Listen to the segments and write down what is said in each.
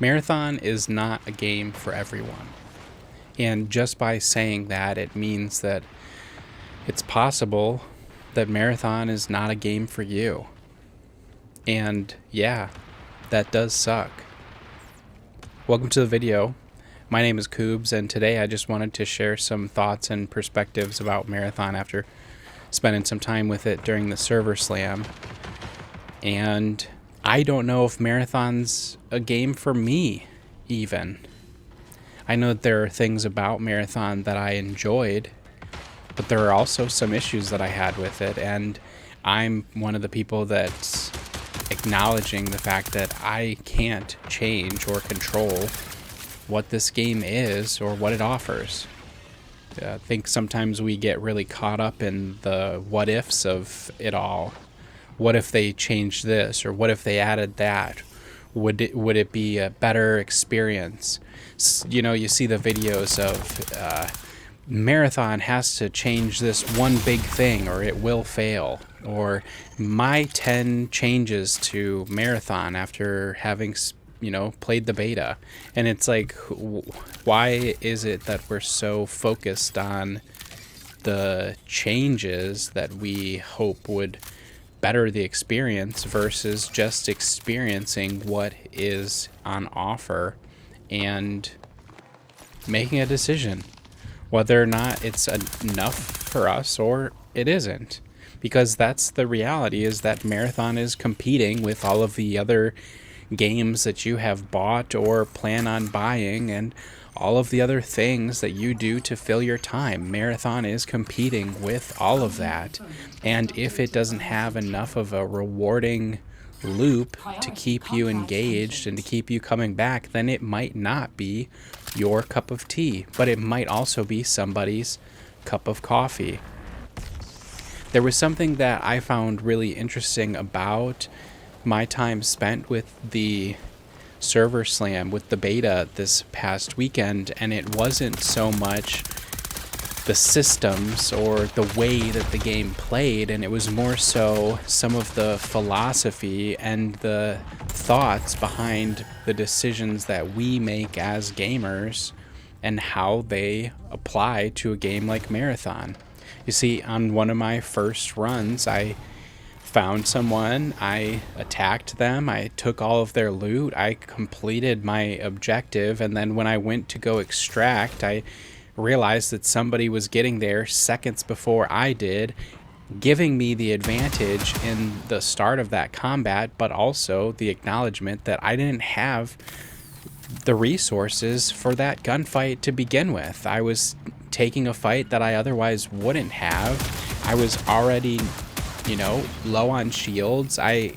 Marathon is not a game for everyone. And just by saying that, it means that it's possible that Marathon is not a game for you. And yeah, that does suck. Welcome to the video. My name is Koobs, and today I just wanted to share some thoughts and perspectives about Marathon after spending some time with it during the server slam. And I don't know if Marathon's a game for me, even. I know that there are things about Marathon that I enjoyed, but there are also some issues that I had with it, and I'm one of the people that's acknowledging the fact that I can't change or control what this game is or what it offers. I think sometimes we get really caught up in the what ifs of it all. What if they changed this, or what if they added that? Would it be a better experience? You know, you see the videos of Marathon has to change this one big thing or it will fail, or my 10 changes to Marathon after having played the beta. And it's like, why is it that we're so focused on the changes that we hope would better the experience versus just experiencing what is on offer and making a decision whether or not it's enough for us or it isn't? Because that's the reality, is that Marathon is competing with all of the other games that you have bought or plan on buying, and all of the other things that you do to fill your time. Marathon is competing with all of that, and if it doesn't have enough of a rewarding loop to keep you engaged and to keep you coming back, then it might not be your cup of tea, but it might also be somebody's cup of coffee. There was something that I found really interesting about my time spent with the server slam, with the beta this past weekend, and it wasn't so much the systems or the way that the game played, and it was more so some of the philosophy and the thoughts behind the decisions that we make as gamers and how they apply to a game like Marathon. You see, on one of my first runs, I found someone, I attacked them, I took all of their loot, I completed my objective, and then when I went to go extract, I realized that somebody was getting there seconds before I did, giving me the advantage in the start of that combat, but also the acknowledgement that I didn't have the resources for that gunfight to begin with. I was taking a fight that I otherwise wouldn't have. I was already, low on shields. I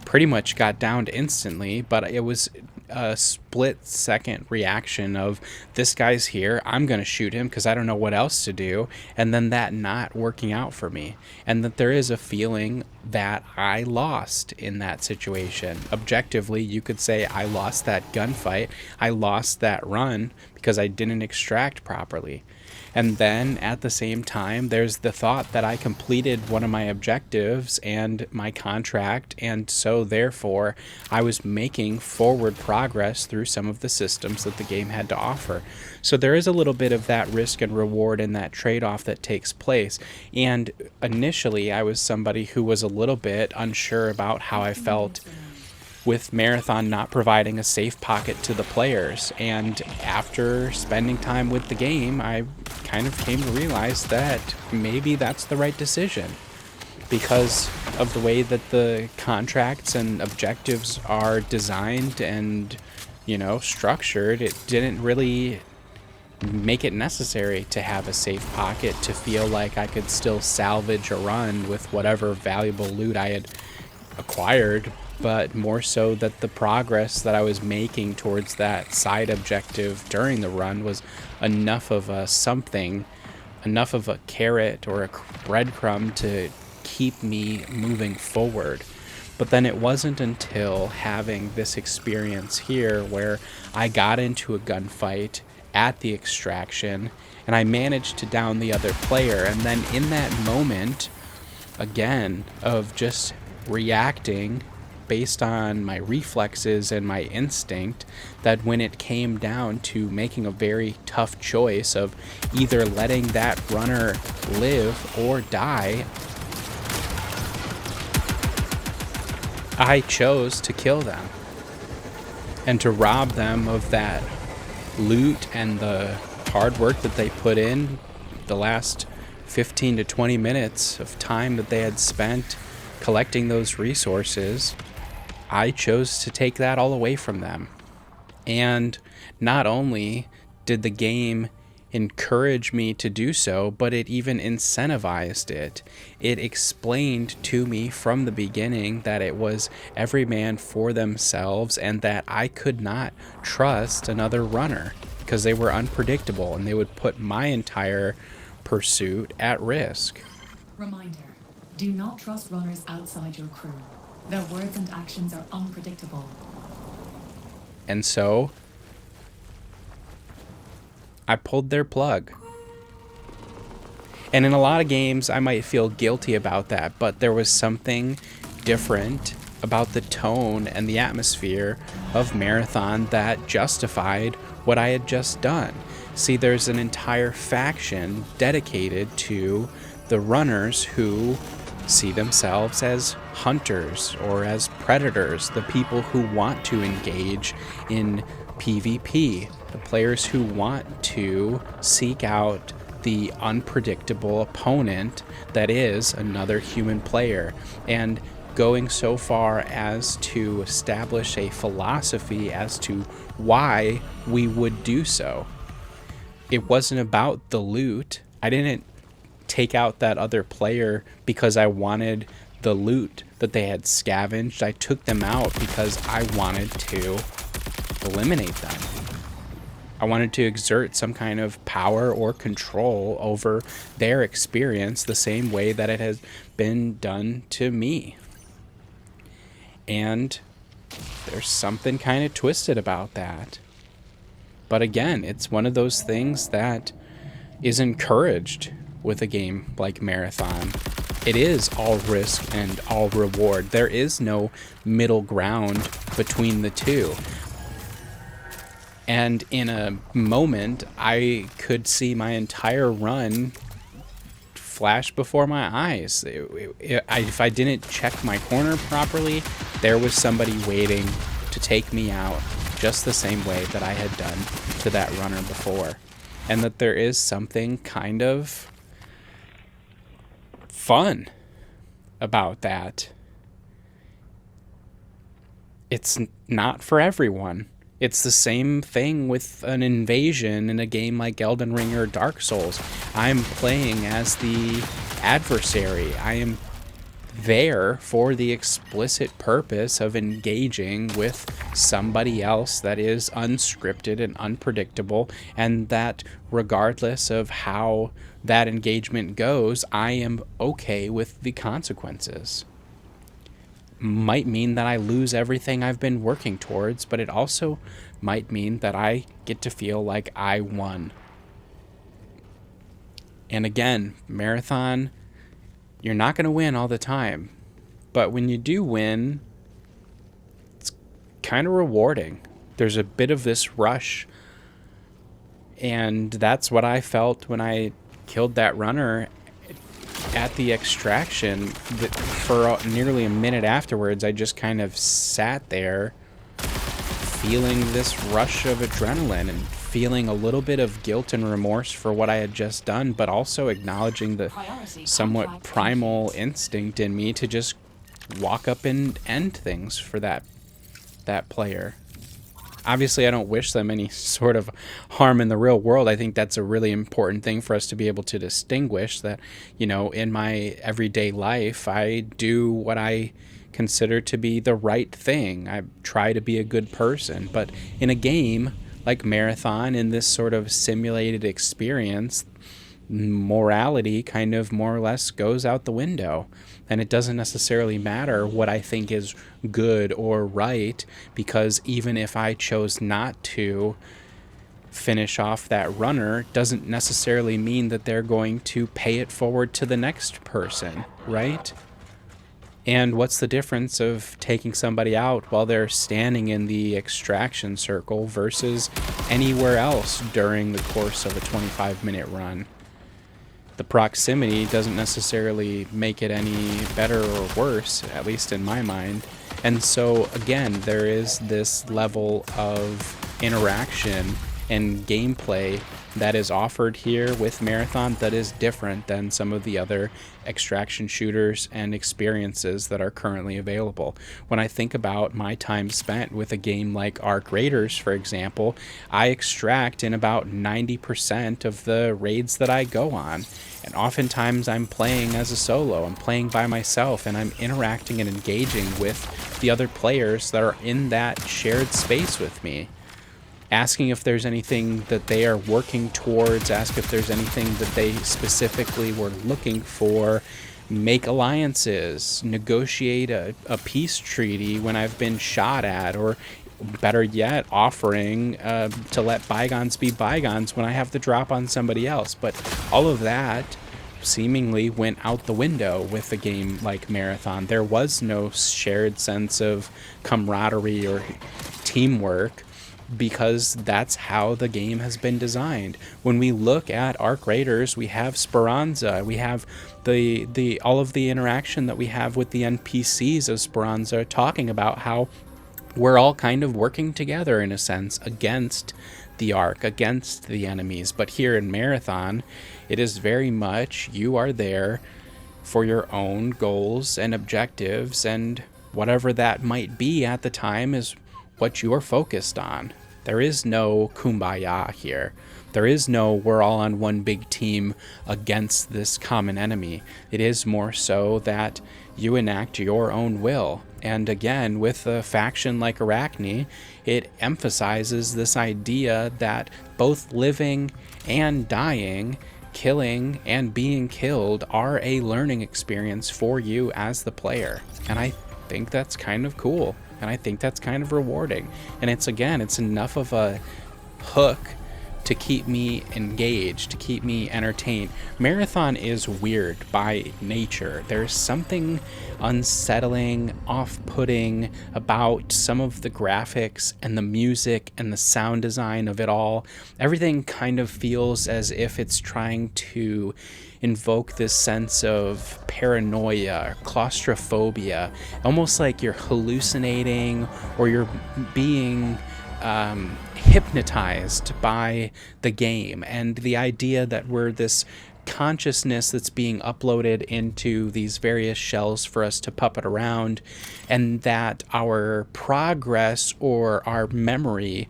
pretty much got downed instantly, but it was a split-second reaction of, this guy's here, I'm gonna shoot him because I don't know what else to do, and then that not working out for me, and that there is a feeling that I lost in that situation. Objectively, you could say I lost that gunfight, I lost that run because I didn't extract properly. And then at the same time, there's the thought that I completed one of my objectives and my contract, and so therefore I was making forward progress through some of the systems that the game had to offer. So there is a little bit of that risk and reward and that trade-off that takes place. And initially I was somebody who was a little bit unsure about how I felt with Marathon not providing a safe pocket to the players. And after spending time with the game, I kind of came to realize that maybe that's the right decision, because of the way that the contracts and objectives are designed and, structured. It didn't really make it necessary to have a safe pocket to feel like I could still salvage a run with whatever valuable loot I had acquired, but more so that the progress that I was making towards that side objective during the run was enough of a something, enough of a carrot or a breadcrumb to keep me moving forward. But then it wasn't until having this experience here where I got into a gunfight at the extraction and I managed to down the other player, and then in that moment again of just reacting based on my reflexes and my instinct that when it came down to making a very tough choice of either letting that runner live or die, I chose to kill them and to rob them of that loot and the hard work that they put in, the last 15 to 20 minutes of time that they had spent collecting those resources. I chose to take that all away from them. And not only did the game encourage me to do so, but it even incentivized it. It explained to me from the beginning that it was every man for themselves and that I could not trust another runner because they were unpredictable and they would put my entire pursuit at risk. Reminder, do not trust runners outside your crew. Their words and actions are unpredictable. And so I pulled their plug. And in a lot of games, I might feel guilty about that, but there was something different about the tone and the atmosphere of Marathon that justified what I had just done. See, there's an entire faction dedicated to the runners who see themselves as hunters or as predators, the people who want to engage in PvP, the players who want to seek out the unpredictable opponent that is another human player, and going so far as to establish a philosophy as to why we would do so. It wasn't about the loot. I didn't take out that other player because I wanted the loot that they had scavenged. I took them out because I wanted to eliminate them. I wanted to exert some kind of power or control over their experience the same way that it has been done to me. And there's something kind of twisted about that. But again, it's one of those things that is encouraged with a game like Marathon. It is all risk and all reward. There is no middle ground between the two. And in a moment, I could see my entire run flash before my eyes. If I didn't check my corner properly, there was somebody waiting to take me out just the same way that I had done to that runner before. And that there is something kind of fun about that. It's not for everyone. It's the same thing with an invasion in a game like Elden Ring or Dark Souls. I'm playing as the adversary. I am there for the explicit purpose of engaging with somebody else that is unscripted and unpredictable, and that regardless of how that engagement goes, I am okay with the consequences. Might mean that I lose everything I've been working towards, but it also might mean that I get to feel like I won. And again, Marathon, you're not going to win all the time, but when you do win, it's kind of rewarding. There's a bit of this rush, and that's what I felt when I killed that runner at the extraction. For nearly a minute afterwards, I just kind of sat there feeling this rush of adrenaline and feeling a little bit of guilt and remorse for what I had just done, but also acknowledging the somewhat primal instinct in me to just walk up and end things for that player. Obviously, I don't wish them any sort of harm in the real world. I think that's a really important thing for us to be able to distinguish that, you know, in my everyday life, I do what I consider to be the right thing. I try to be a good person. But in a game like Marathon, in this sort of simulated experience, morality kind of more or less goes out the window. And it doesn't necessarily matter what I think is good or right, because even if I chose not to finish off that runner, doesn't necessarily mean that they're going to pay it forward to the next person, right? And what's the difference of taking somebody out while they're standing in the extraction circle versus anywhere else during the course of a 25-minute run? The proximity doesn't necessarily make it any better or worse, at least in my mind. And so, again, there is this level of interaction and gameplay that is offered here with Marathon that is different than some of the other extraction shooters and experiences that are currently available. When I think about my time spent with a game like Arc Raiders, for example, I extract in about 90% of the raids that I go on. And oftentimes I'm playing as a solo, I'm playing by myself, and I'm interacting and engaging with the other players that are in that shared space with me. Asking if there's anything that they are working towards, ask if there's anything that they specifically were looking for, make alliances, negotiate a peace treaty when I've been shot at, or better yet, offering to let bygones be bygones when I have the drop on somebody else. But all of that seemingly went out the window with a game like Marathon. There was no shared sense of camaraderie or teamwork, because that's how the game has been designed. When we look at Arc Raiders, we have Speranza, we have the all of the interaction that we have with the NPCs of Speranza, talking about how we're all kind of working together in a sense against the Ark, against the enemies. But here in Marathon, it is very much you are there for your own goals and objectives, and whatever that might be at the time is what you're focused on. There is no kumbaya here. There is no we're all on one big team against this common enemy. It is more so that you enact your own will. And again, with a faction like Arachne, it emphasizes this idea that both living and dying, killing and being killed, are a learning experience for you as the player. And I think that's kind of cool. And I think that's kind of rewarding. And it's enough of a hook to keep me engaged, to keep me entertained. Marathon is weird by nature. There's something unsettling, off-putting about some of the graphics and the music and the sound design of it all. Everything kind of feels as if it's trying to invoke this sense of paranoia, claustrophobia, almost like you're hallucinating or you're being hypnotized by the game, and the idea that we're this consciousness that's being uploaded into these various shells for us to puppet around, and that our progress, or our memory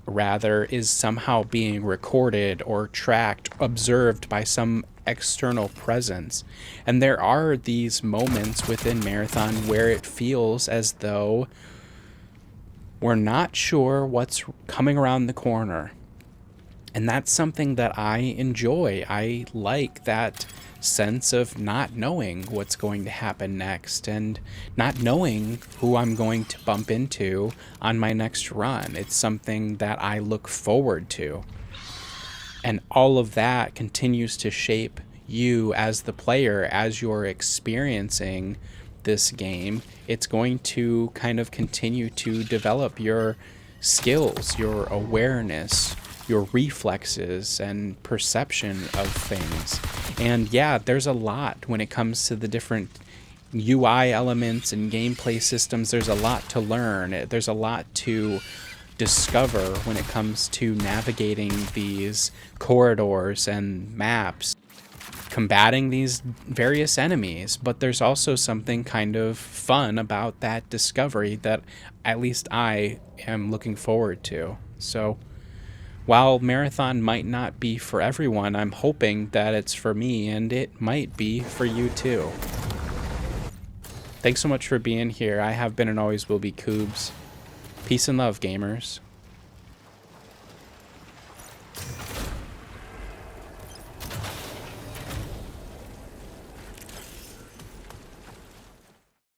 rather, is somehow being recorded or tracked, observed by some external presence. And there are these moments within Marathon where it feels as though we're not sure what's coming around the corner. And that's something that I enjoy. I like that sense of not knowing what's going to happen next and not knowing who I'm going to bump into on my next run. It's something that I look forward to. And all of that continues to shape you as the player, as you're experiencing this game. It's going to kind of continue to develop your skills, your awareness, your reflexes and perception of things. And yeah, there's a lot when it comes to the different UI elements and gameplay systems. There's a lot to learn. There's a lot to discover when it comes to navigating these corridors and maps, combating these various enemies. But there's also something kind of fun about that discovery that at least I am looking forward to. So while Marathon might not be for everyone, I'm hoping that it's for me, and it might be for you too. Thanks so much for being here. I have been and always will be Koobs. Peace and love, gamers.